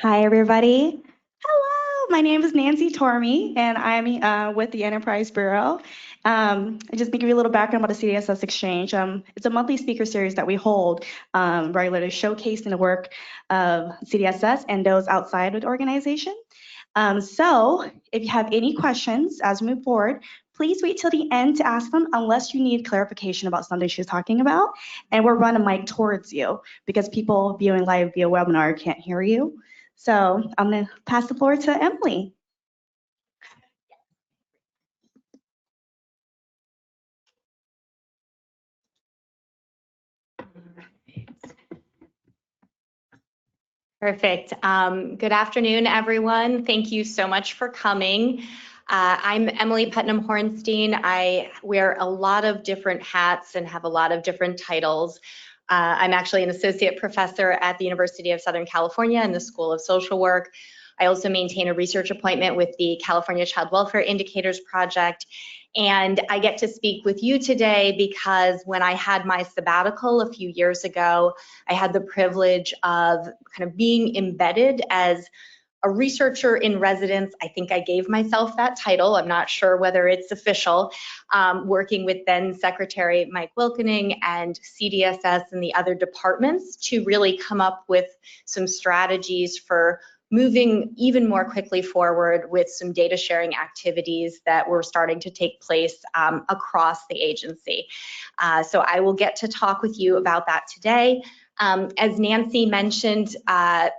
Hi, everybody. Hello, my name is Nancy Tormey, and I'm with the Enterprise Bureau. Just to give you a little background about the CDSS Exchange, it's a monthly speaker series that we hold regularly showcasing the work of CDSS and those outside of the organization. So if you have any questions as we move forward, please wait till the end to ask them unless you need clarification about something she's talking about. And we'll run a mic towards you because people viewing live via webinar can't hear you. So I'm going to pass the floor to Emily. Perfect. Good afternoon, everyone. Thank you so much for coming. I'm Emily Putnam-Hornstein. I wear a lot of different hats and have a lot of different titles. I'm actually an associate professor at the University of Southern California in the School of Social Work. I also maintain a research appointment with the California Child Welfare Indicators Project. And I get to speak with you today because when I had my sabbatical a few years ago, I had the privilege of kind of being embedded as a researcher in residence. I think I gave myself that title. I'm not sure whether it's official, working with then Secretary Mike Wilkening and CDSS and the other departments to really come up with some strategies for moving even more quickly forward with some data sharing activities that were starting to take place across the agency. So I will get to talk with you about that today. As Nancy mentioned,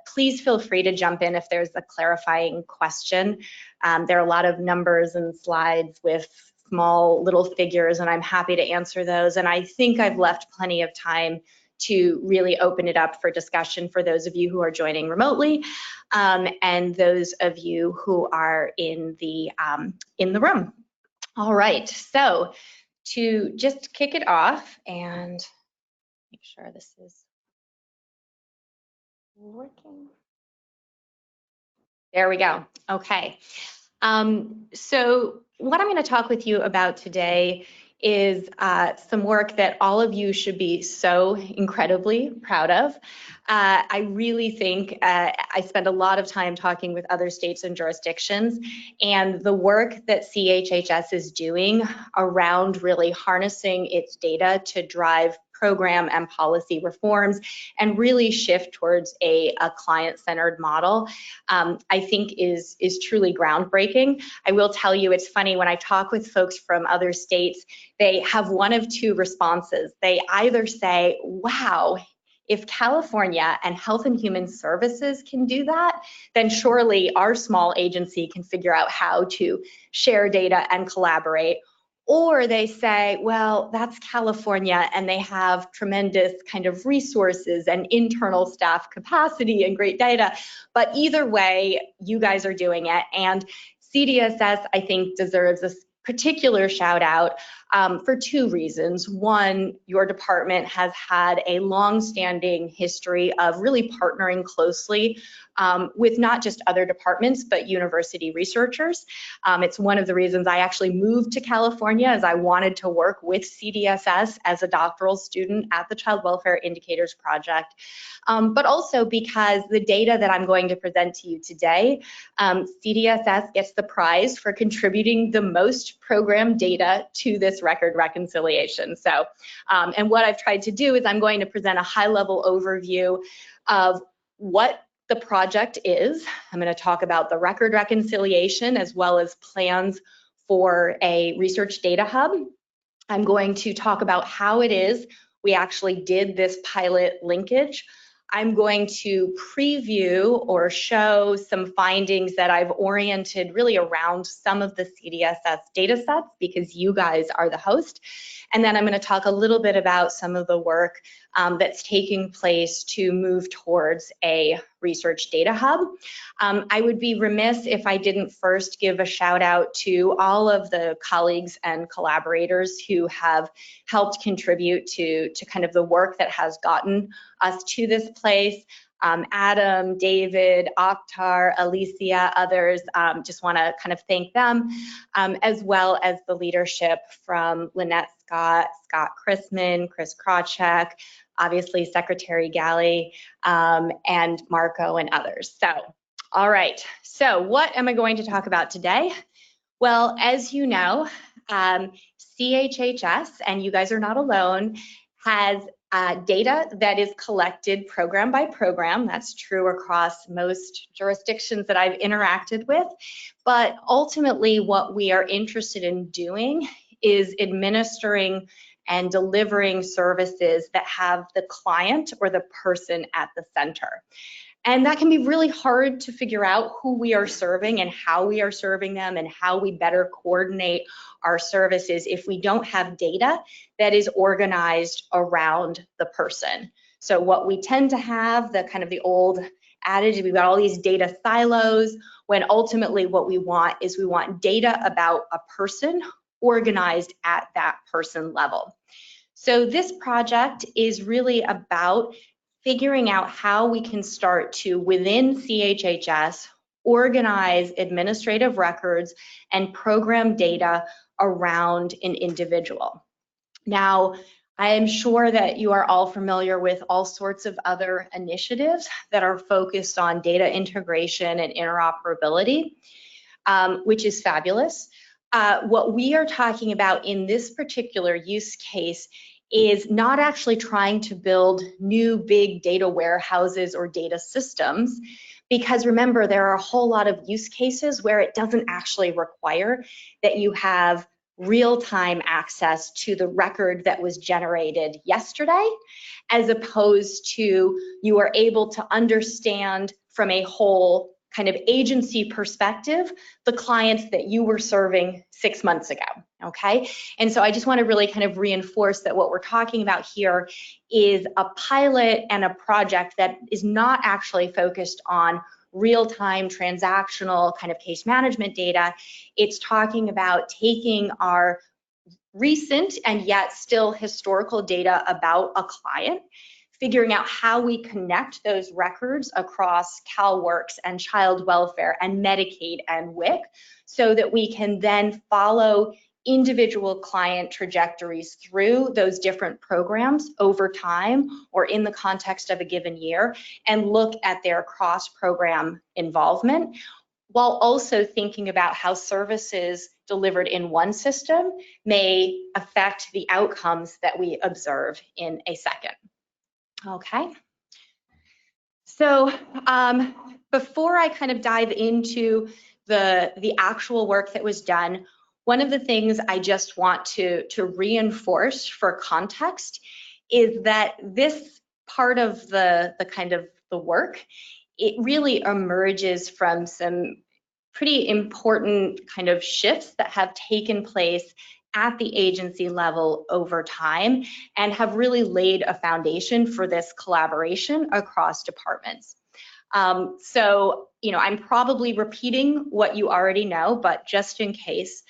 please feel free to jump in if there's a clarifying question. There are a lot of numbers and slides with small little figures, and I'm happy to answer those. And I think I've left plenty of time to really open it up for discussion for those of you who are joining remotely and those of you who are in the room. All right, so to just kick it off and make sure this is working. There we go. Okay. So what I'm going to talk with you about today is some work that all of you should be so incredibly proud of. I really think I spend a lot of time talking with other states and jurisdictions, and the work that CHHS is doing around really harnessing its data to drive program and policy reforms and really shift towards a client-centered model, I think is truly groundbreaking. I will tell you, it's funny, when I talk with folks from other states, they have one of two responses. They either say, wow, if California and Health and Human Services can do that, then surely our small agency can figure out how to share data and collaborate. Or they say, well, that's California and they have tremendous kind of resources and internal staff capacity and great data. But either way, you guys are doing it. And CDSS, I think, deserves a particular shout out for two reasons. One, your department has had a long-standing history of really partnering closely with not just other departments, but university researchers. It's one of the reasons I actually moved to California, as I wanted to work with CDSS as a doctoral student at the Child Welfare Indicators Project, but also because the data that I'm going to present to you today, CDSS gets the prize for contributing the most program data to this record reconciliation. So, and what I've tried to do is I'm going to present a high-level overview of what the project is. I'm going to talk about the record reconciliation as well as plans for a research data hub. I'm going to talk about how it is we actually did this pilot linkage. I'm going to preview or show some findings that I've oriented really around some of the CDSS data sets because you guys are the host. And then I'm going to talk a little bit about some of the work that's taking place to move towards a research data hub. I would be remiss if I didn't first give a shout out to all of the colleagues and collaborators who have helped contribute to kind of the work that has gotten us to this place. Adam, David, Akhtar, Alicia, others, just want to kind of thank them, as well as the leadership from Lynette Scott, Scott Chrisman, Chris Krawcheck, obviously Secretary Galley, and Marco and others. So, all right, so what am I going to talk about today? Well, as you know, CHHS, and you guys are not alone, has data that is collected program by program. That's true across most jurisdictions that I've interacted with. But ultimately, what we are interested in doing is administering and delivering services that have the client or the person at the center. And that can be really hard to figure out who we are serving and how we are serving them and how we better coordinate our services if we don't have data that is organized around the person. So what we tend to have, the kind of the old adage, we've got all these data silos, when ultimately what we want is we want data about a person organized at that person level. So this project is really about figuring out how we can start to, within CHHS, organize administrative records and program data around an individual. Now, I am sure that you are all familiar with all sorts of other initiatives that are focused on data integration and interoperability, which is fabulous. What we are talking about in this particular use case is not actually trying to build new big data warehouses or data systems, because remember, there are a whole lot of use cases where it doesn't actually require that you have real-time access to the record that was generated yesterday, as opposed to you are able to understand from a whole kind of agency perspective the clients that you were serving 6 months ago, okay? And so I just want to really kind of reinforce that what we're talking about here is a pilot and a project that is not actually focused on real-time transactional kind of case management data. It's talking about taking our recent and yet still historical data about a client, figuring out how we connect those records across CalWORKs and child welfare and Medicaid and WIC, so that we can then follow individual client trajectories through those different programs over time or in the context of a given year, and look at their cross-program involvement, while also thinking about how services delivered in one system may affect the outcomes that we observe in a second. Okay, so before I kind of dive into the actual work that was done, one of the things I just want to reinforce for context is that this part of the kind of the work, it really emerges from some pretty important kind of shifts that have taken place at the agency level over time and have really laid a foundation for this collaboration across departments. So, you know, I'm probably repeating what you already know, but just in case,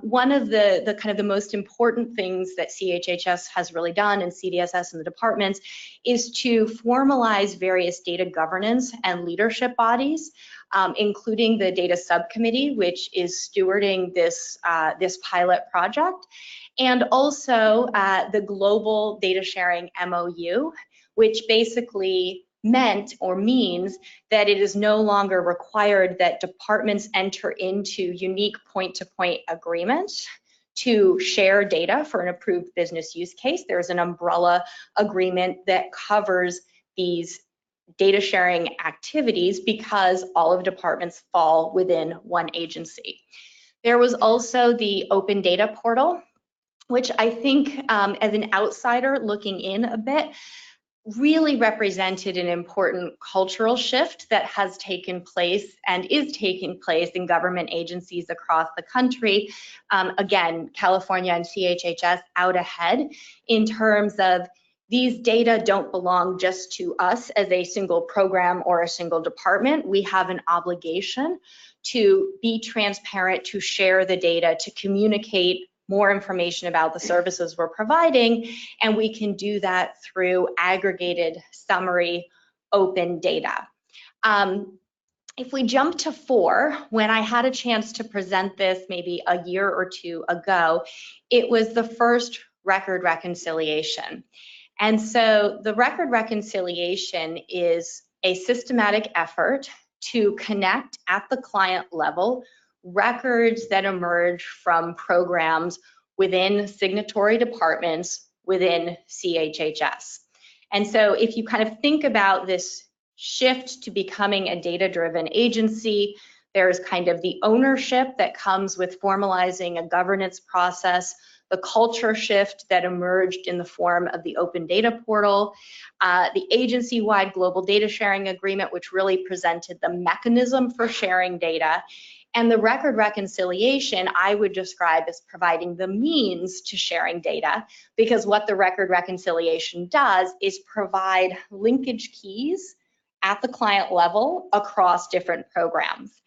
one of the kind of the most important things that CHHS has really done, and CDSS and the departments, is to formalize various data governance and leadership bodies, including the data subcommittee, which is stewarding this, this pilot project, and also the global data sharing MOU, which basically meant or means that it is no longer required that departments enter into unique point-to-point agreements to share data for an approved business use case. There's an umbrella agreement that covers these data sharing activities because all of the departments fall within one agency. There was also the open data portal, which I think as an outsider looking in a bit, really represented an important cultural shift that has taken place and is taking place in government agencies across the country. Again, California and CHHS out ahead in terms of these data don't belong just to us as a single program or a single department. We have an obligation to be transparent, to share the data, to communicate more information about the services we're providing, and we can do that through aggregated summary open data. If we jump to 4, when I had a chance to present this maybe a year or two ago, it was the first record reconciliation. And so the record reconciliation is a systematic effort to connect at the client level records that emerge from programs within signatory departments within CHHS. And so if you kind of think about this shift to becoming a data-driven agency, there's kind of the ownership that comes with formalizing a governance process, the culture shift that emerged in the form of the open data portal, the agency-wide global data sharing agreement, which really presented the mechanism for sharing data, and the record reconciliation I would describe as providing the means to sharing data, because what the record reconciliation does is provide linkage keys at the client level across different programs.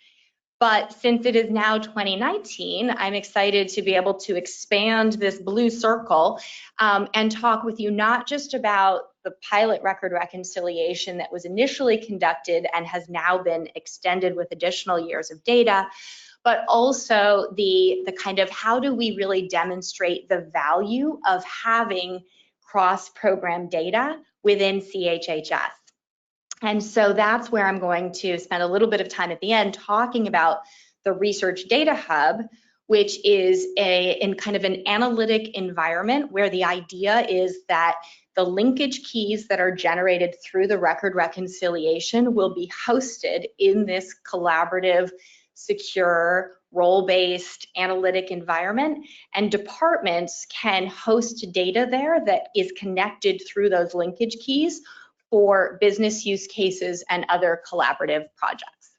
But since it is now 2019, I'm excited to be able to expand this blue circle and talk with you not just about the pilot record reconciliation that was initially conducted and has now been extended with additional years of data, but also the kind of how do we really demonstrate the value of having cross-program data within CHHS. And so that's where I'm going to spend a little bit of time at the end talking about the Research Data Hub, which is in kind of an analytic environment where the idea is that the linkage keys that are generated through the record reconciliation will be hosted in this collaborative, secure, role-based analytic environment, and departments can host data there that is connected through those linkage keys for business use cases and other collaborative projects.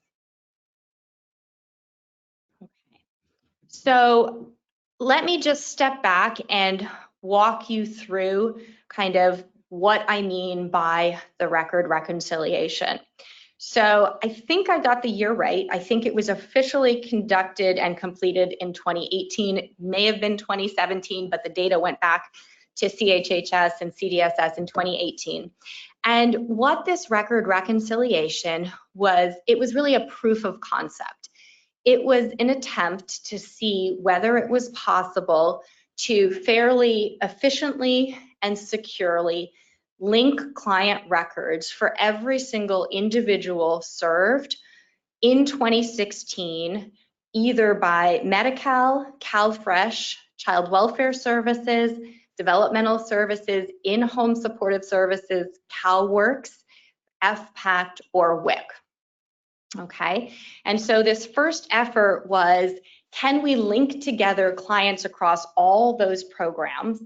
Okay. So let me just step back and walk you through kind of what I mean by the record reconciliation. So I think I got the year right. I think it was officially conducted and completed in 2018. It may have been 2017, but the data went back to CHHS and CDSS in 2018. And what this record reconciliation was, it was really a proof of concept. It was an attempt to see whether it was possible to fairly efficiently and securely link client records for every single individual served in 2016, either by Medi-Cal, CalFresh, Child Welfare Services, Developmental Services, In-Home Supportive Services, CalWORKs, FPACT, or WIC. Okay, and so this first effort was, can we link together clients across all those programs?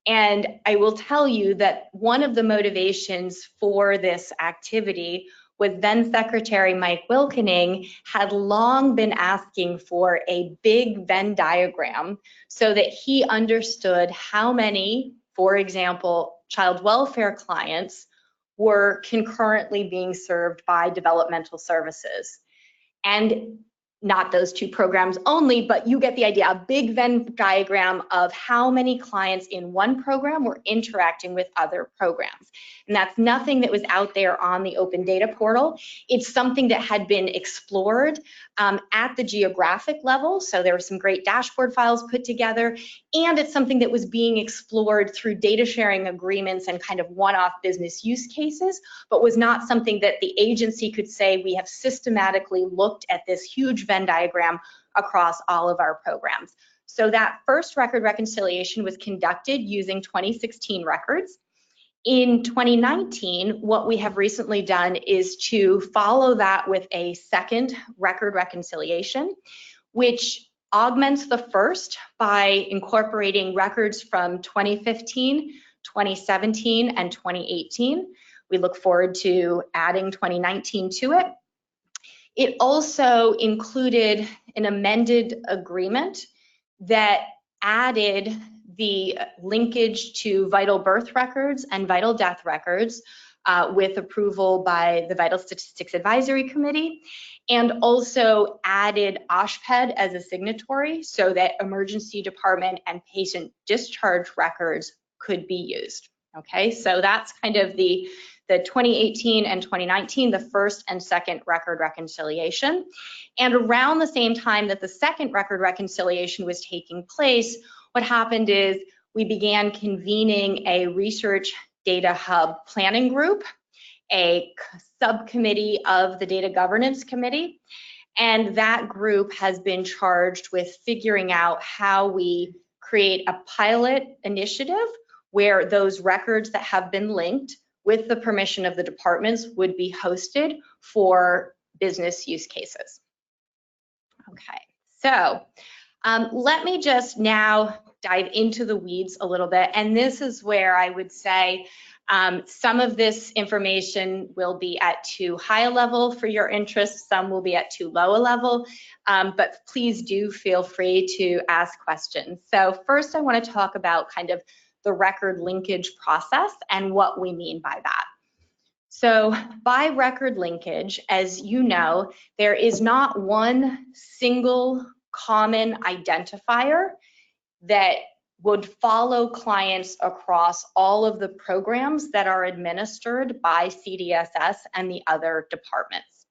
And I will tell you that one of the motivations for this activity was then Secretary Mike Wilkening had long been asking for a big Venn diagram so that he understood how many, for example, child welfare clients were concurrently being served by developmental services. And not those two programs only, but you get the idea, a big Venn diagram of how many clients in one program were interacting with other programs. And that's nothing that was out there on the open data portal. It's something that had been explored at the geographic level. So there were some great dashboard files put together, and it's something that was being explored through data sharing agreements and kind of one-off business use cases, but was not something that the agency could say, we have systematically looked at this huge Venn diagram across all of our programs. So that first record reconciliation was conducted using 2016 records. In 2019, what we have recently done is to follow that with a second record reconciliation, which augments the first by incorporating records from 2015, 2017, and 2018. We look forward to adding 2019 to it. It also included an amended agreement that added the linkage to vital birth records and vital death records with approval by the Vital Statistics Advisory Committee, and also added OSHPD as a signatory so that emergency department and patient discharge records could be used. Okay, so that's kind of the the 2018 and 2019, the first and second record reconciliation. And around the same time that the second record reconciliation was taking place, what happened is we began convening a research data hub planning group, a subcommittee of the Data Governance Committee, and that group has been charged with figuring out how we create a pilot initiative where those records that have been linked with the permission of the departments would be hosted for business use cases. Okay, so let me just now dive into the weeds a little bit, and this is where I would say some of this information will be at too high a level for your interest, some will be at too low a level, but please do feel free to ask questions. So first I want to talk about kind of the record linkage process and what we mean by that. So by record linkage, as you know, there is not one single common identifier that would follow clients across all of the programs that are administered by CDSS and the other departments.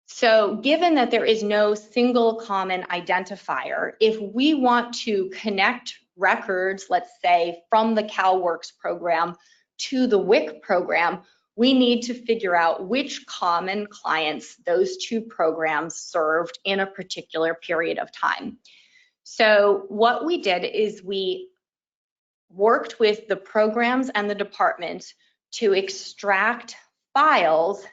So given that there is no single common identifier, if we want to connect records, let's say from the CalWORKs program to the WIC program, we need to figure out which common clients those two programs served in a particular period of time. So what we did is we worked with the programs and the departments to extract files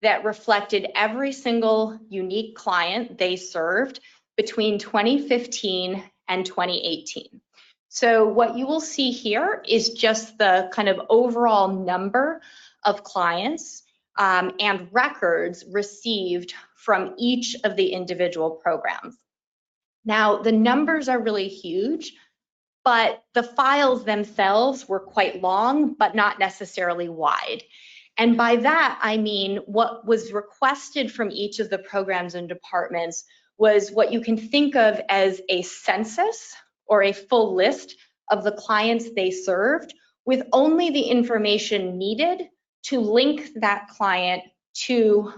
that reflected every single unique client they served between 2015 and 2018. So what you will see here is just the kind of overall number of clients and records received from each of the individual programs. Now, the numbers are really huge, but the files themselves were quite long, but not necessarily wide. And by that, I mean what was requested from each of the programs and departments was what you can think of as a census or a full list of the clients they served with only the information needed to link that client to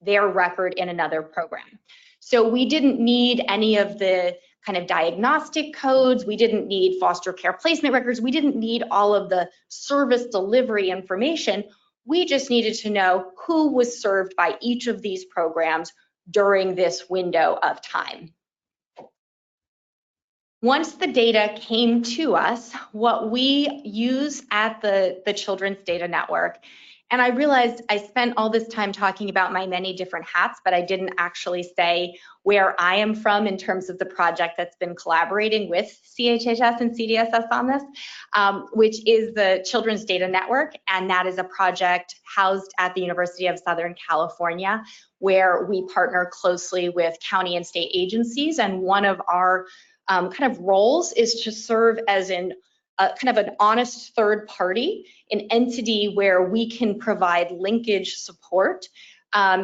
their record in another program. So we didn't need any of the kind of diagnostic codes, we didn't need foster care placement records, we didn't need all of the service delivery information. We just needed to know who was served by each of these programs during this window of time. Once the data came to us, what we use at the Children's Data Network, and I realized I spent all this time talking about my many different hats, but I didn't actually say where I am from in terms of the project that's been collaborating with CHHS and CDSS on this, which is the Children's Data Network, and that is a project housed at the University of Southern California, where we partner closely with county and state agencies, and one of our kind of roles is to serve as kind of an honest third party, an entity where we can provide linkage support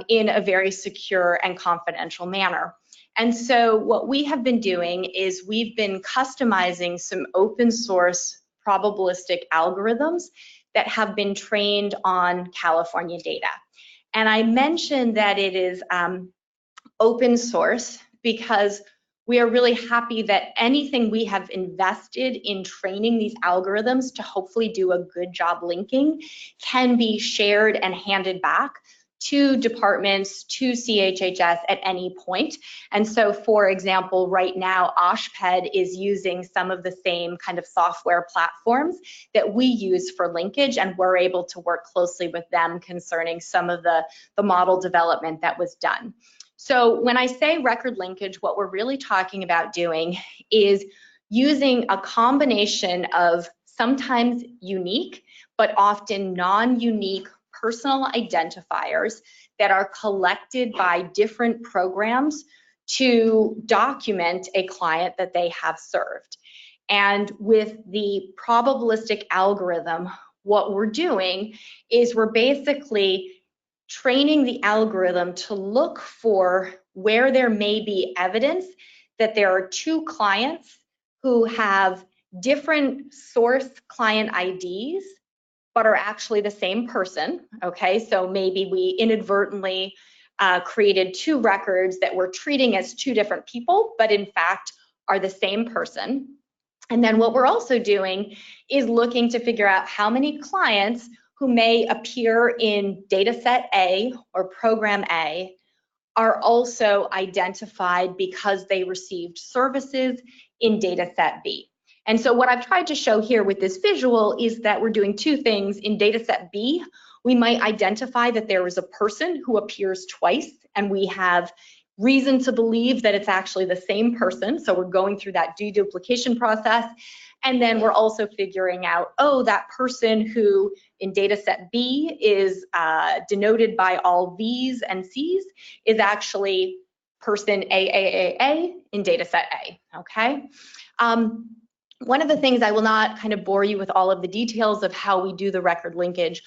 in a very secure and confidential manner. And so what we have been doing is we've been customizing some open source probabilistic algorithms that have been trained on California data. And I mentioned that it is open source because we are really happy that anything we have invested in training these algorithms to hopefully do a good job linking can be shared and handed back to departments, to CHHS at any point. And so, for example, right now, OSHPD is using some of the same kind of software platforms that we use for linkage, and we're able to work closely with them concerning some of the model development that was done. So when I say record linkage, what we're really talking about doing is using a combination of sometimes unique, but often non-unique personal identifiers that are collected by different programs to document a client that they have served. And with the probabilistic algorithm, what we're doing is we're basically training the algorithm to look for where there may be evidence that there are two clients who have different source client IDs, but are actually the same person, okay? So maybe we inadvertently created 2 records that we're treating as 2 different people, but in fact are the same person. And then what we're also doing is looking to figure out how many clients who may appear in dataset A or program A are also identified because they received services in dataset B. And so what I've tried to show here with this visual is that we're doing 2 things. In dataset B, we might identify that there is a person who appears twice, and we have reason to believe that it's actually the same person. So we're going through that deduplication process. And then we're also figuring out, oh, that person who in dataset B is denoted by all V's and C's is actually person AAAA in dataset A, okay? One of the things, I will not kind of bore you with all of the details of how we do the record linkage,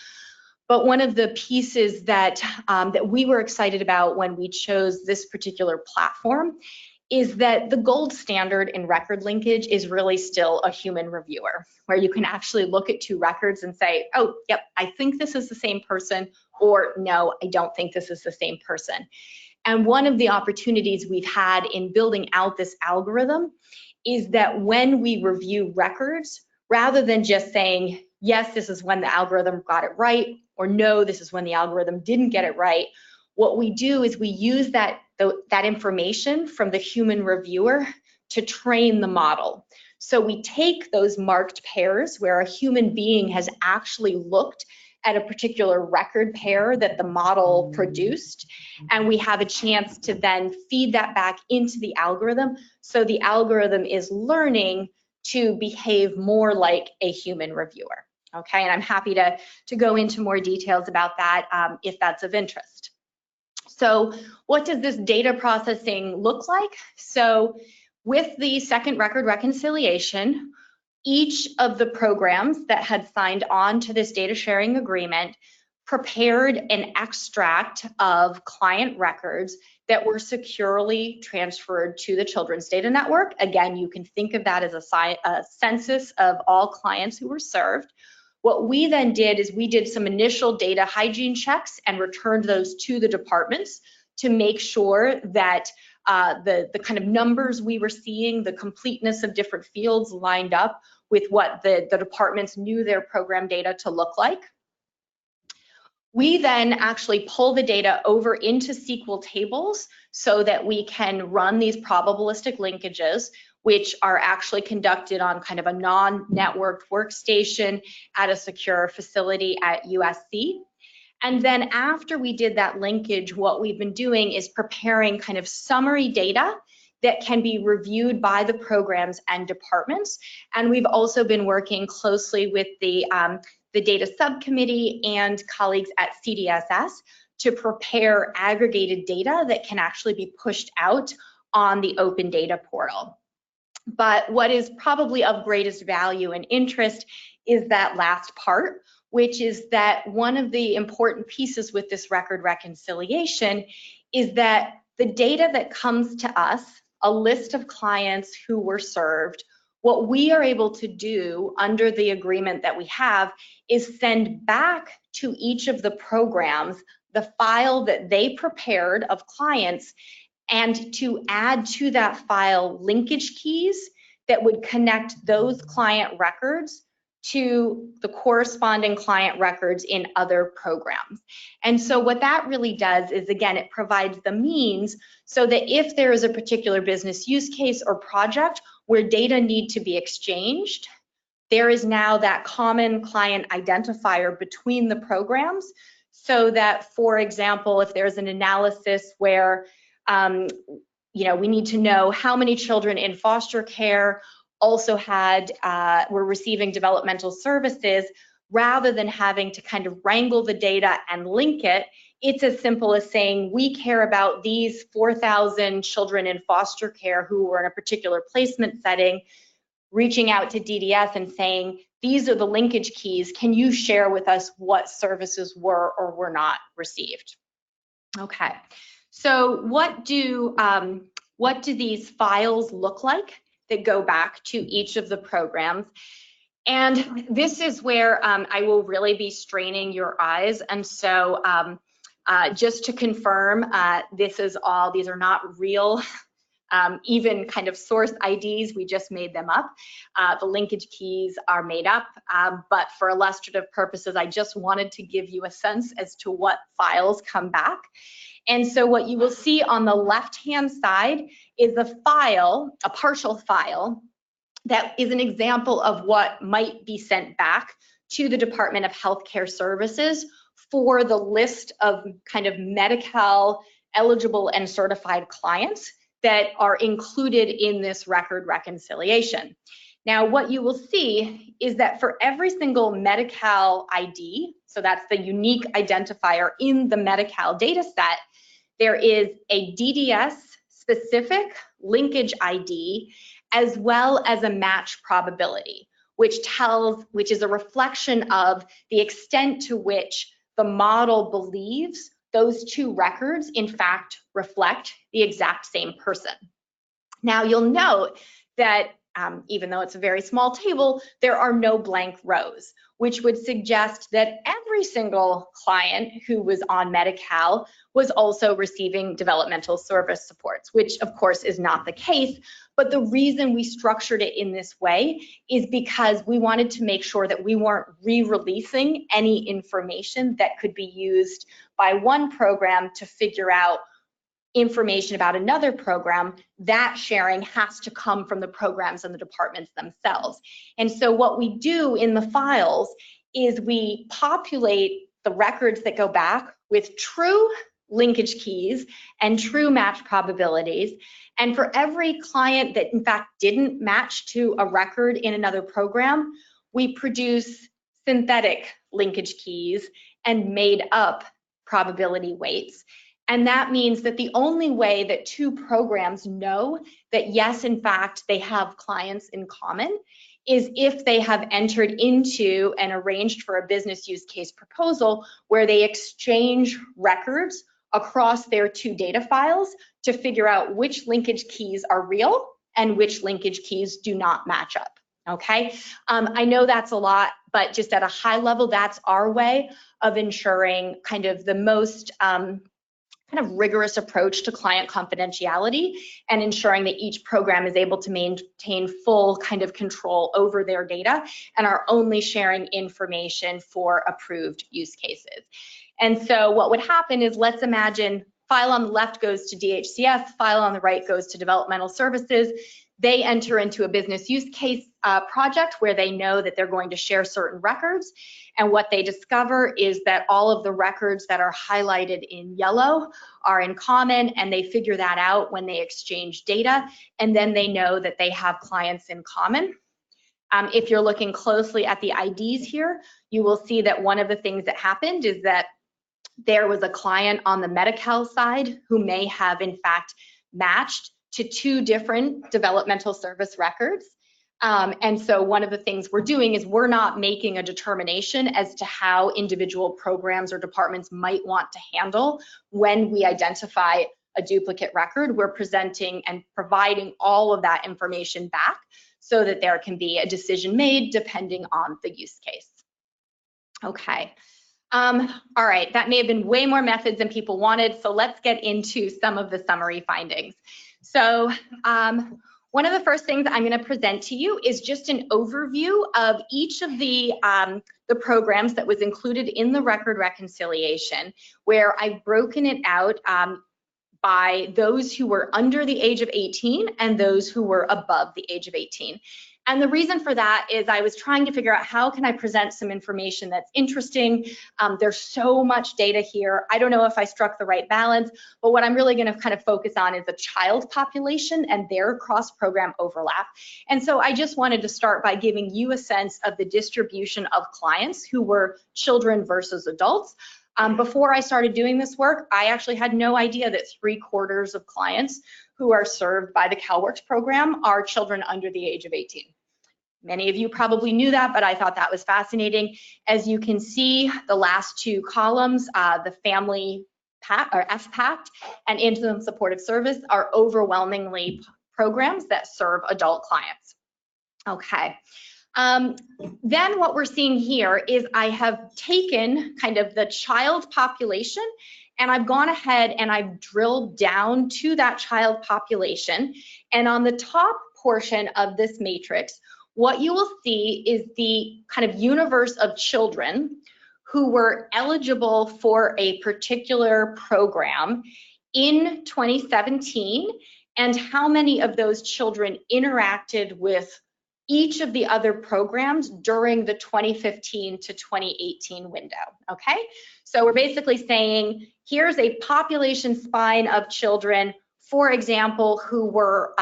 but one of the pieces that, that we were excited about when we chose this particular platform is that the gold standard in record linkage is really still a human reviewer, where you can actually look at 2 records and say, oh, yep, I think this is the same person, or no, I don't think this is the same person. And one of the opportunities we've had in building out this algorithm is that when we review records, rather than just saying, yes, this is when the algorithm got it right, or no, this is when the algorithm didn't get it right, what we do is we use that information from the human reviewer to train the model. So we take those marked pairs where a human being has actually looked at a particular record pair that the model produced, and we have a chance to then feed that back into the algorithm, so the algorithm is learning to behave more like a human reviewer. Okay, and I'm happy to go into more details about that if that's of interest. So what does this data processing look like? So with the second record reconciliation, each of the programs that had signed on to this data sharing agreement prepared an extract of client records that were securely transferred to the Children's Data Network. Again, you can think of that as a census of all clients who were served. What we then did is we did some initial data hygiene checks and returned those to the departments to make sure that the kind of numbers we were seeing, the completeness of different fields lined up with what the departments knew their program data to look like. We then actually pull the data over into SQL tables so that we can run these probabilistic linkages, which are actually conducted on kind of a non-networked workstation at a secure facility at USC. And then after we did that linkage, what we've been doing is preparing kind of summary data that can be reviewed by the programs and departments. And we've also been working closely with the data subcommittee and colleagues at CDSS to prepare aggregated data that can actually be pushed out on the open data portal. But what is probably of greatest value and interest is that last part, which is that one of the important pieces with this record reconciliation is that the data that comes to us, a list of clients who were served, what we are able to do under the agreement that we have is send back to each of the programs the file that they prepared of clients, and to add to that file linkage keys that would connect those client records to the corresponding client records in other programs. And so what that really does is, again, it provides the means so that if there is a particular business use case or project where data need to be exchanged, there is now that common client identifier between the programs, so that, for example, if there's an analysis where we need to know how many children in foster care also were receiving developmental services, rather than having to kind of wrangle the data and link it, it's as simple as saying, we care about these 4,000 children in foster care who were in a particular placement setting, reaching out to DDS and saying, these are the linkage keys, can you share with us what services were or were not received? Okay, so what do these files look like that go back to each of the programs? And this is where I will really be straining your eyes. And so just to confirm, these are not real, even kind of source IDs, we just made them up. The linkage keys are made up, but for illustrative purposes, I just wanted to give you a sense as to what files come back. And so what you will see on the left-hand side is a file, a partial file, that is an example of what might be sent back to the Department of Healthcare Services for the list of kind of Medi-Cal eligible and certified clients that are included in this record reconciliation. Now, what you will see is that for every single Medi-Cal ID, so that's the unique identifier in the Medi-Cal data set, there is a DDS specific linkage ID as well as a match probability, which is a reflection of the extent to which the model believes those two records in fact reflect the exact same person. Now you'll note that even though it's a very small table, there are no blank rows, which would suggest that every single client who was on Medi-Cal was also receiving developmental service supports, which of course is not the case. But the reason we structured it in this way is because we wanted to make sure that we weren't re-releasing any information that could be used by one program to figure out information about another program. That sharing has to come from the programs and the departments themselves. And so what we do in the files is we populate the records that go back with true linkage keys and true match probabilities. And for every client that in fact didn't match to a record in another program, we produce synthetic linkage keys and made up probability weights. And that means that the only way that two programs know that yes, in fact, they have clients in common is if they have entered into and arranged for a business use case proposal where they exchange records across their two data files to figure out which linkage keys are real and which linkage keys do not match up. Okay, I know that's a lot, but just at a high level, that's our way of ensuring kind of the most kind of rigorous approach to client confidentiality and ensuring that each program is able to maintain full kind of control over their data and are only sharing information for approved use cases. And so what would happen is, let's imagine file on the left goes to DHCS, file on the right goes to developmental services. They enter into a business use case project where they know that they're going to share certain records. And what they discover is that all of the records that are highlighted in yellow are in common, and they figure that out when they exchange data. And then they know that they have clients in common. If you're looking closely at the IDs here, you will see that one of the things that happened is that there was a client on the Medi-Cal side who may have in fact matched to two different developmental service records. And so one of the things we're doing is we're not making a determination as to how individual programs or departments might want to handle when we identify a duplicate record. We're presenting and providing all of that information back so that there can be a decision made depending on the use case. Okay. All right, that may have been way more methods than people wanted, so let's get into some of the summary findings. So one of the first things I'm going to present to you is just an overview of each of the programs that was included in the record reconciliation, where I've broken it out by those who were under the age of 18 and those who were above the age of 18. And the reason for that is I was trying to figure out how can I present some information that's interesting. There's so much data here. I don't know if I struck the right balance, but what I'm really going to kind of focus on is the child population and their cross-program overlap. And so I just wanted to start by giving you a sense of the distribution of clients who were children versus adults. Before I started doing this work, I actually had no idea that 3/4 of clients who are served by the CalWORKs program are children under the age of 18. Many of you probably knew that, but I thought that was fascinating. As you can see, the last two columns, the family or FPACT and interim supportive service are overwhelmingly programs that serve adult clients. Okay. Then what we're seeing here is I have taken kind of the child population and I've gone ahead and I've drilled down to that child population. And on the top portion of this matrix, what you will see is the kind of universe of children who were eligible for a particular program in 2017 and how many of those children interacted with each of the other programs during the 2015 to 2018 window, okay? So we're basically saying, here's a population spine of children, for example, who were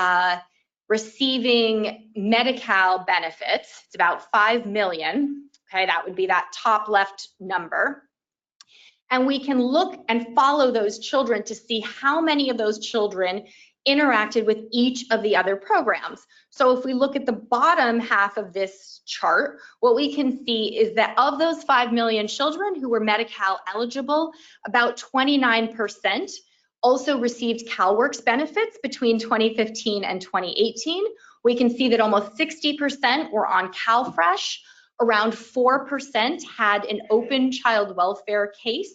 receiving Medi-Cal benefits. It's about 5 million, okay? That would be that top left number. And we can look and follow those children to see how many of those children interacted with each of the other programs. So if we look at the bottom half of this chart, what we can see is that of those 5 million children who were Medi-Cal eligible, about 29% also received CalWORKs benefits between 2015 and 2018. We can see that almost 60% were on CalFresh, around 4% had an open child welfare case,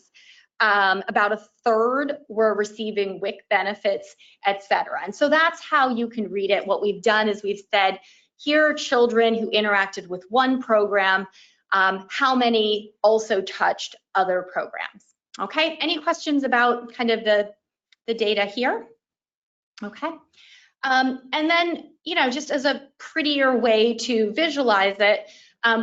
about a third were receiving WIC benefits, etc. And so that's how you can read it. What we've done is we've said, here are children who interacted with one program, how many also touched other programs. Okay, any questions about kind of the data here? Okay. And then, you know, just as a prettier way to visualize it,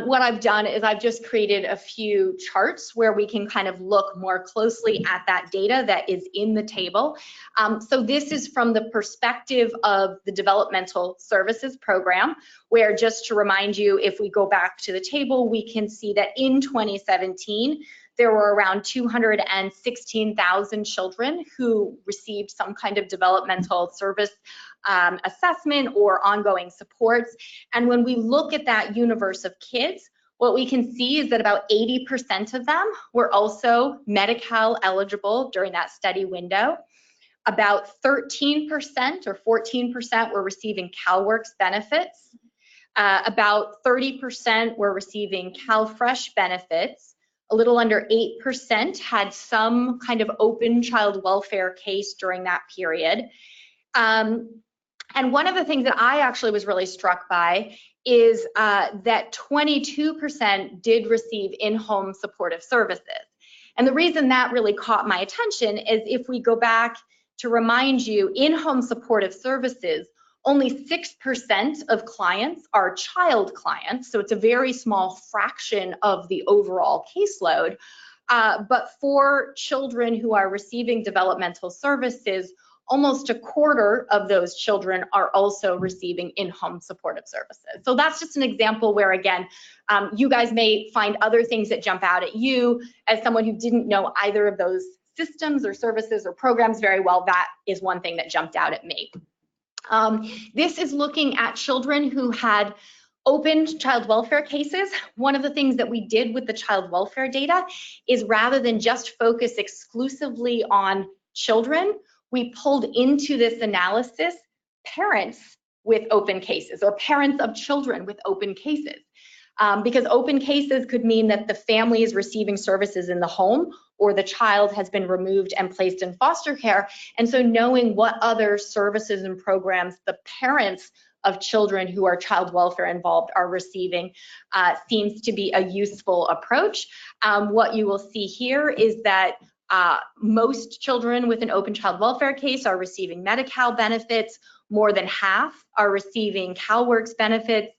what I've done is I've just created a few charts where we can kind of look more closely at that data that is in the table. So this is from the perspective of the developmental services program, where, just to remind you, if we go back to the table, we can see that in 2017, there were around 216,000 children who received some kind of developmental service assessment or ongoing supports. And when we look at that universe of kids, what we can see is that about 80% of them were also Medi-Cal eligible during that study window. About 13% or 14% were receiving CalWORKs benefits. About 30% were receiving CalFresh benefits. A little under 8% had some kind of open child welfare case during that period. And one of the things that I actually was really struck by is that 22% did receive in-home supportive services. And the reason that really caught my attention is, if we go back to remind you, in-home supportive services, only 6% of clients are child clients, so it's a very small fraction of the overall caseload. But for children who are receiving developmental services, almost a quarter of those children are also receiving in-home supportive services. So that's just an example where, again, you guys may find other things that jump out at you. As someone who didn't know either of those systems or services or programs very well, that is one thing that jumped out at me. This is looking at children who had open child welfare cases. One of the things that we did with the child welfare data is, rather than just focus exclusively on children, we pulled into this analysis parents with open cases, or parents of children with open cases. Because open cases could mean that the family is receiving services in the home, or the child has been removed and placed in foster care. And so knowing what other services and programs the parents of children who are child welfare involved are receiving seems to be a useful approach. What you will see here is that most children with an open child welfare case are receiving Medi-Cal benefits. More than half are receiving CalWORKs benefits.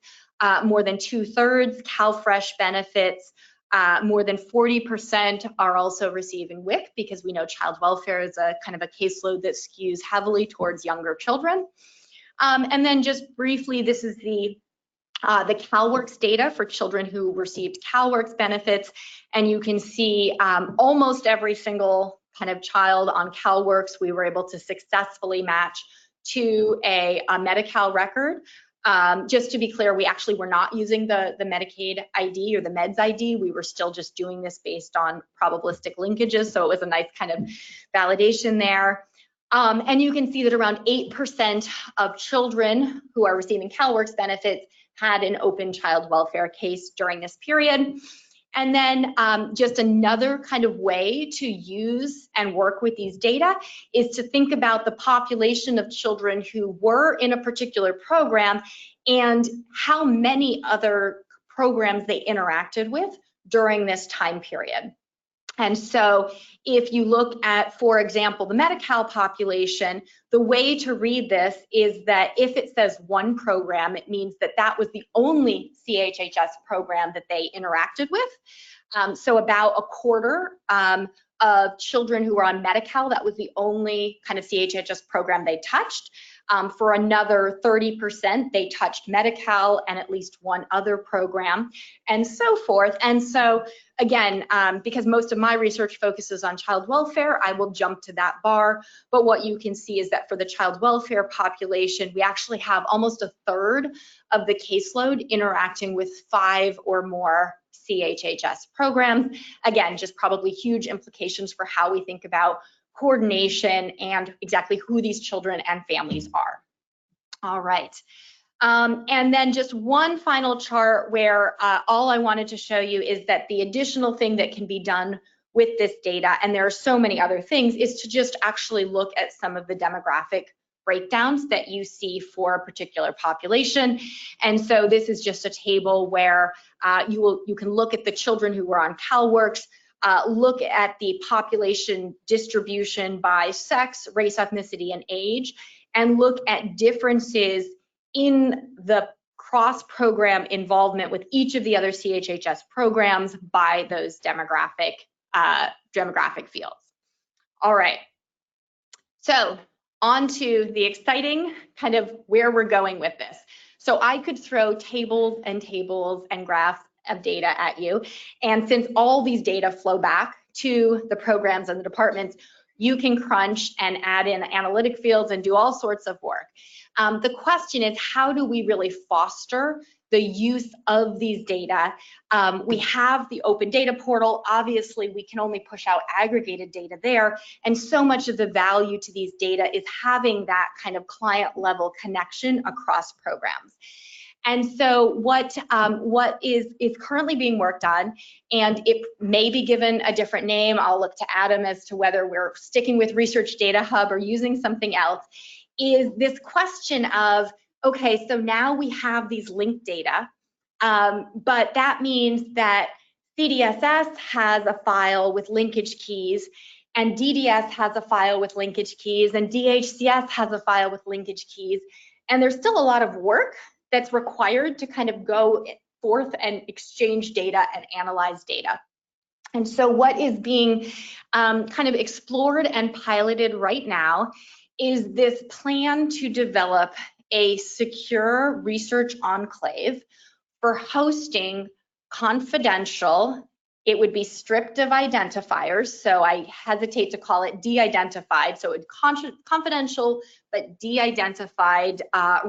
More than 2/3 CalFresh benefits. More than 40% are also receiving WIC, because we know child welfare is a kind of a caseload that skews heavily towards younger children. And then just briefly, this is the CalWORKs data for children who received CalWORKs benefits, and you can see almost every single kind of child on CalWORKs we were able to successfully match to a Medi-Cal record. Just to be clear, we actually were not using the Medicaid ID or the Meds ID. We were still just doing this based on probabilistic linkages, so it was a nice kind of validation there. And you can see that around 8% of children who are receiving CalWORKs benefits had an open child welfare case during this period. And then just another kind of way to use and work with these data is to think about the population of children who were in a particular program and how many other programs they interacted with during this time period. And so if you look at, for example, the Medi-Cal population, the way to read this is that if it says one program, it means that that was the only CHHS program that they interacted with. So about a quarter of children who were on Medi-Cal, that was the only kind of CHHS program they touched. For another 30%, they touched Medi-Cal and at least one other program, and so forth. And so again, because most of my research focuses on child welfare, I will jump to that bar. But what you can see is that for the child welfare population, we actually have almost a third of the caseload interacting with 5 or more CHHS programs. Again, just probably huge implications for how we think about coordination and exactly who these children and families are. All right. And then just one final chart where all I wanted to show you is that the additional thing that can be done with this data, and there are so many other things, is to just actually look at some of the demographic breakdowns that you see for a particular population. And so this is just a table where you can look at the children who were on CalWORKs, look at the population distribution by sex, race, ethnicity, and age, and look at differences in the cross-program involvement with each of the other CHHS programs by those demographic fields. All right, so on to the exciting kind of where we're going with this. So I could throw tables and graphs of data at you, and since all these data flow back to the programs and the departments, you can crunch and add in analytic fields and do all sorts of work. The question is, how do we really foster the use of these data? We have the open data portal. Obviously, we can only push out aggregated data there, and so much of the value to these data is having that kind of client level connection across programs. And so what is currently being worked on, and it may be given a different name, I'll look to Adam as to whether we're sticking with Research Data Hub or using something else, is this question of, okay, so now we have these linked data, but that means that CDSS has a file with linkage keys, and DDS has a file with linkage keys, and DHCS has a file with linkage keys, and there's still a lot of work that's required to kind of go forth and exchange data and analyze data. And so what is being kind of explored and piloted right now is this plan to develop a secure research enclave for hosting confidential, it would be stripped of identifiers, so I hesitate to call it de-identified, so it's confidential but de-identified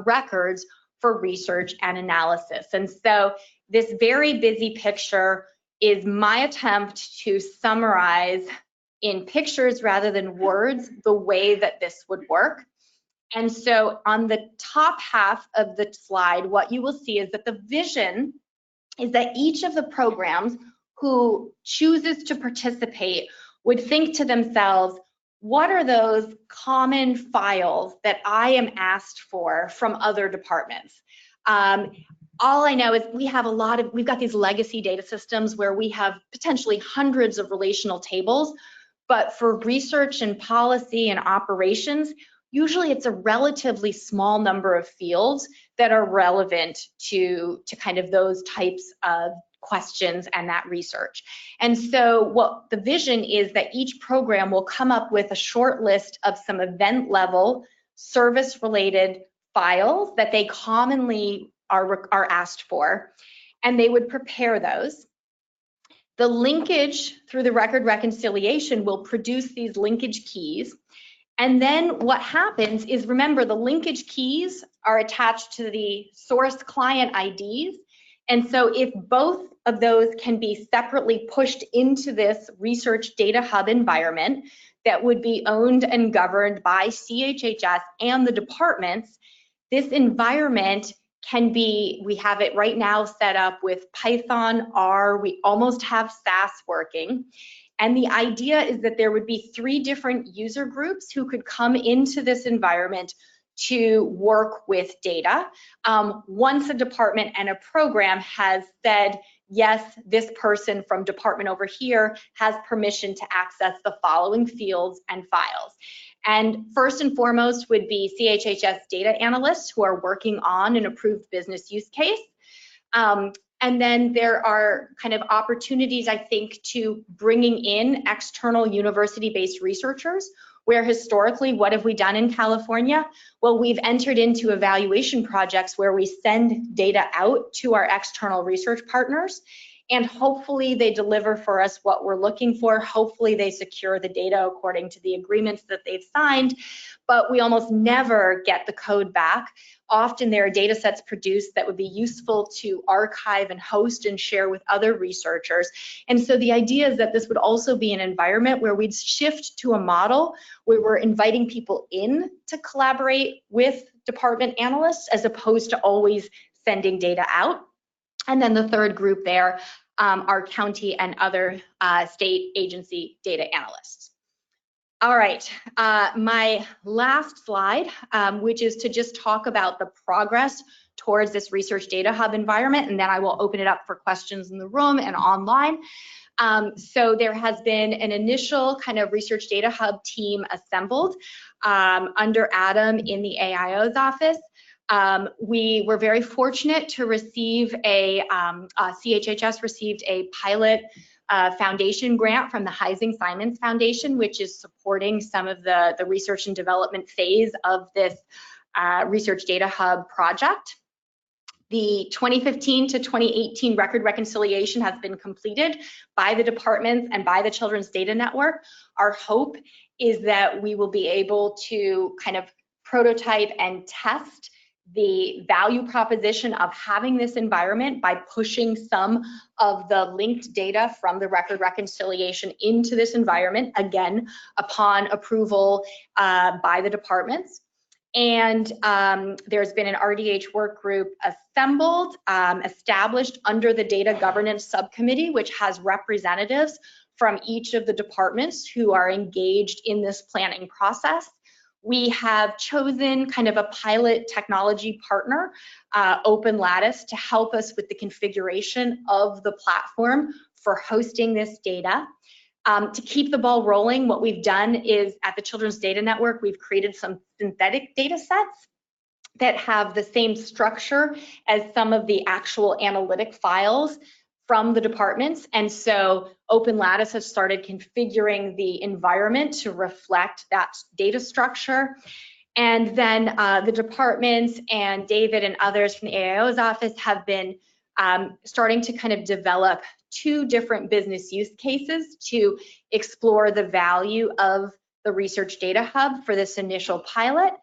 records for research and analysis. And so this very busy picture is my attempt to summarize in pictures rather than words the way that this would work. And so on the top half of the slide, what you will see is that the vision is that each of the programs who chooses to participate would think to themselves, what are those common files that I am asked for from other departments? All I know is we've got these legacy data systems where we have potentially hundreds of relational tables, but for research and policy and operations, usually it's a relatively small number of fields that are relevant to kind of those types of questions and that research. And so what the vision is that each program will come up with a short list of some event level service related files that they commonly are asked for, and they would prepare those. The linkage through the record reconciliation will produce these linkage keys. And then what happens is, remember, the linkage keys are attached to the source client IDs. And so if both of those can be separately pushed into this research data hub environment that would be owned and governed by CHHS and the departments, this environment we have it right now set up with Python, R, we almost have SAS working. And the idea is that there would be 3 different user groups who could come into this environment to work with data. Once a department and a program has said, yes, this person from department over here has permission to access the following fields and files. And first and foremost would be CHHS data analysts who are working on an approved business use case. And then there are kind of opportunities, I think, to bringing in external university-based researchers, where historically, what have we done in California? Well, we've entered into evaluation projects where we send data out to our external research partners, and hopefully they deliver for us what we're looking for. Hopefully they secure the data according to the agreements that they've signed, but we almost never get the code back. Often there are data sets produced that would be useful to archive and host and share with other researchers. And so the idea is that this would also be an environment where we'd shift to a model where we're inviting people in to collaborate with department analysts as opposed to always sending data out. And then the third group there are county and other state agency data analysts. All right, my last slide, which is to just talk about the progress towards this research data hub environment, and then I will open it up for questions in the room and online. So there has been an initial kind of research data hub team assembled under Adam in the AIO's office. We were very fortunate to receive CHHS received a pilot foundation grant from the Heising-Simons Foundation, which is supporting some of the research and development phase of this research data hub project. The 2015 to 2018 record reconciliation has been completed by the departments and by the Children's Data Network. Our hope is that we will be able to kind of prototype and test the value proposition of having this environment by pushing some of the linked data from the record reconciliation into this environment, again, upon approval by the departments. And there's been an RDH work group assembled, established under the data governance subcommittee, which has representatives from each of the departments who are engaged in this planning process. We have chosen kind of a pilot technology partner, Open Lattice, to help us with the configuration of the platform for hosting this data. To keep the ball rolling, what we've done is at the Children's Data Network, we've created some synthetic data sets that have the same structure as some of the actual analytic files from the departments. And so Open Lattice has started configuring the environment to reflect that data structure. And then the departments and David and others from the AIO's office have been starting to kind of develop 2 different business use cases to explore the value of the Research Data Hub for this initial pilot.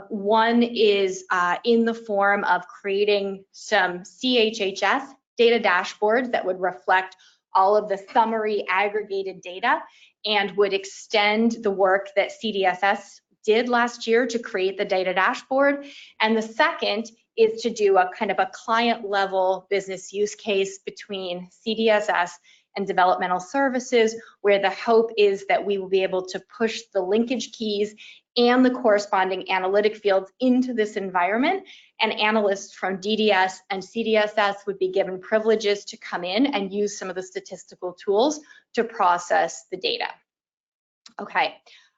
One is in the form of creating some CHHS data dashboards that would reflect all of the summary aggregated data and would extend the work that CDSS did last year to create the data dashboard. And the second is to do a kind of a client level business use case between CDSS and developmental services, where the hope is that we will be able to push the linkage keys and the corresponding analytic fields into this environment, and analysts from DDS and CDSS would be given privileges to come in and use some of the statistical tools to process the data. Okay,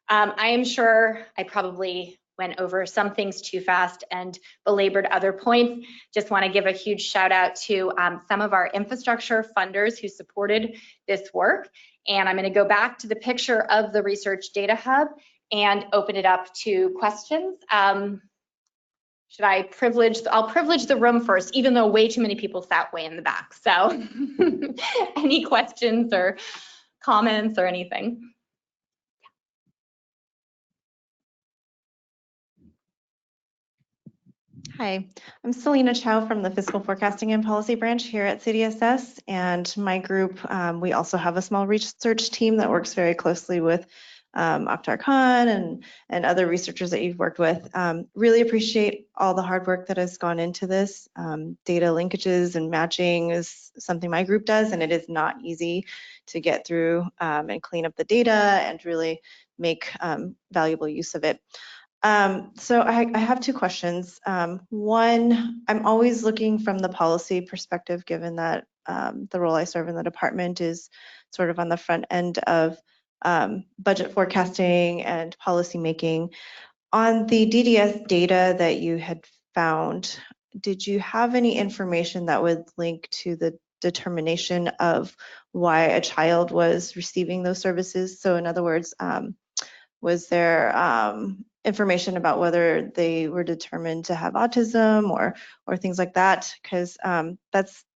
I am sure I probably went over some things too fast and belabored other points. Just want to give a huge shout out to some of our infrastructure funders who supported this work. And I'm going to go back to the picture of the Research Data Hub and open it up to questions. Should I privilege? I'll privilege the room first, even though way too many people sat way in the back. So any questions or comments or anything? Hi, I'm Selena Chow from the Fiscal Forecasting and Policy Branch here at CDSS, and my group, we also have a small research team that works very closely with Akhtar Khan and other researchers that you've worked with. Really appreciate all the hard work that has gone into this. Data linkages and matching is something my group does, and it is not easy to get through and clean up the data and really make valuable use of it. So I have two questions. One, I'm always looking from the policy perspective, given that the role I serve in the department is sort of on the front end of budget forecasting and policy making. On the DDS data that you had found, did you have any information that would link to the determination of why a child was receiving those services? So in other words, was there information about whether they were determined to have autism or things like that? Because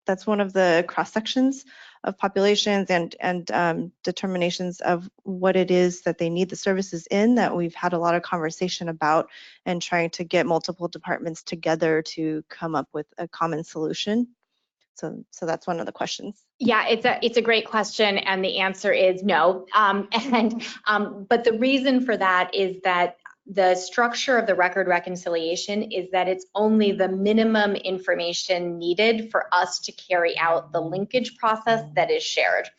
that's one of the cross sections of populations and determinations of what it is that they need the services in that we've had a lot of conversation about and trying to get multiple departments together to come up with a common solution. So that's one of the questions. Yeah, it's a great question, and the answer is no. But the reason for that is that the structure of the record reconciliation is that it's only the minimum information needed for us to carry out the linkage process that is shared.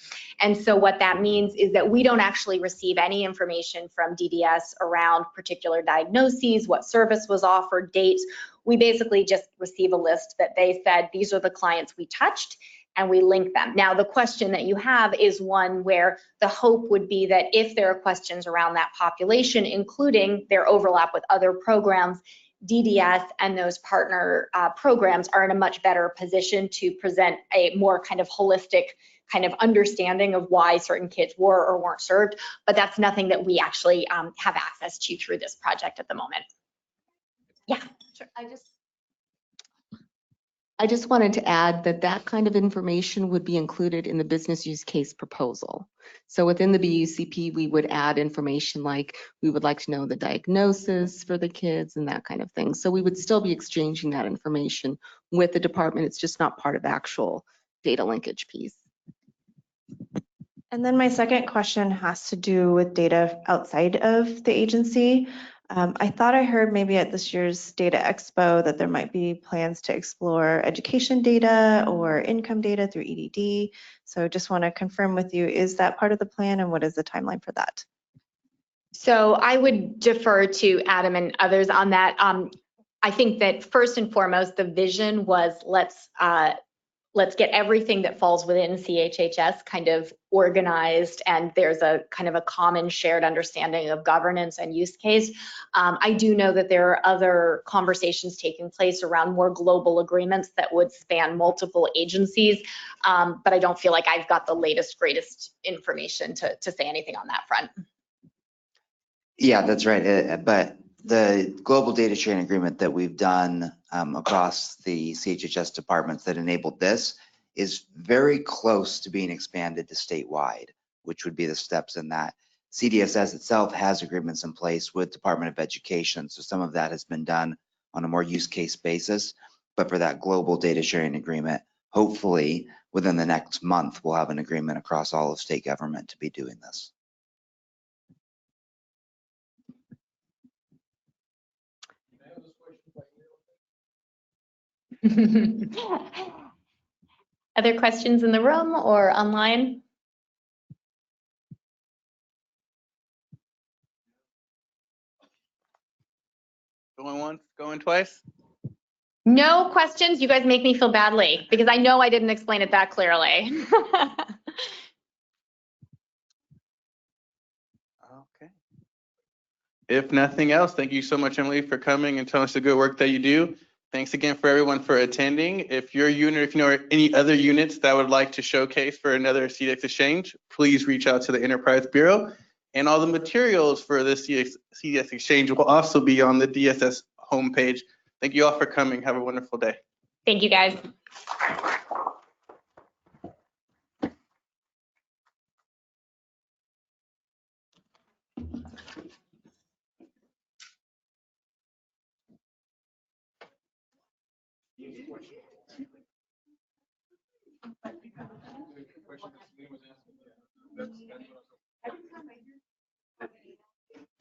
And so what that means is that we don't actually receive any information from DDS around particular diagnoses, what service was offered, dates. We basically just receive a list that they said, these are the clients we touched, and we link them. Now, the question that you have is one where the hope would be that if there are questions around that population, including their overlap with other programs, DDS and those partner programs are in a much better position to present a more kind of holistic kind of understanding of why certain kids were or weren't served. But that's nothing that we actually have access to through this project at the moment. Yeah, sure. I just wanted to add that that kind of information would be included in the business use case proposal. So within the BUCP, we would add information like we would like to know the diagnosis for the kids and that kind of thing. So we would still be exchanging that information with the department. It's just not part of the actual data linkage piece. And then my second question has to do with data outside of the agency. I thought I heard maybe at this year's Data Expo that there might be plans to explore education data or income data through EDD. So just want to confirm with you, is that part of the plan and what is the timeline for that? So I would defer to Adam and others on that. I think that first and foremost, the vision was let's get everything that falls within CHHS kind of organized, and there's a kind of a common shared understanding of governance and use case. I do know that there are other conversations taking place around more global agreements that would span multiple agencies, but I don't feel like I've got the latest, greatest information to say anything on that front. Yeah, that's right. But the global data sharing agreement that we've done across the CHHS departments that enabled this is very close to being expanded to statewide, which would be the steps in that. CDSS itself has agreements in place with Department of Education, so some of that has been done on a more use case basis. But for that global data sharing agreement, hopefully within the next month, we'll have an agreement across all of state government to be doing this. Other questions in the room or online? Going once, going twice? No questions? You guys make me feel badly because I know I didn't explain it that clearly. Okay. If nothing else, thank you so much, Emily, for coming and telling us the good work that you do. Thanks again for everyone for attending. If your unit, if you know any other units that would like to showcase for another CDS exchange, please reach out to the Enterprise Bureau. And all the materials for this CDS exchange will also be on the DSS homepage. Thank you all for coming. Have a wonderful day. Thank you, guys.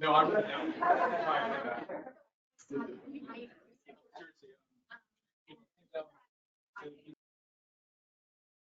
No, I'm.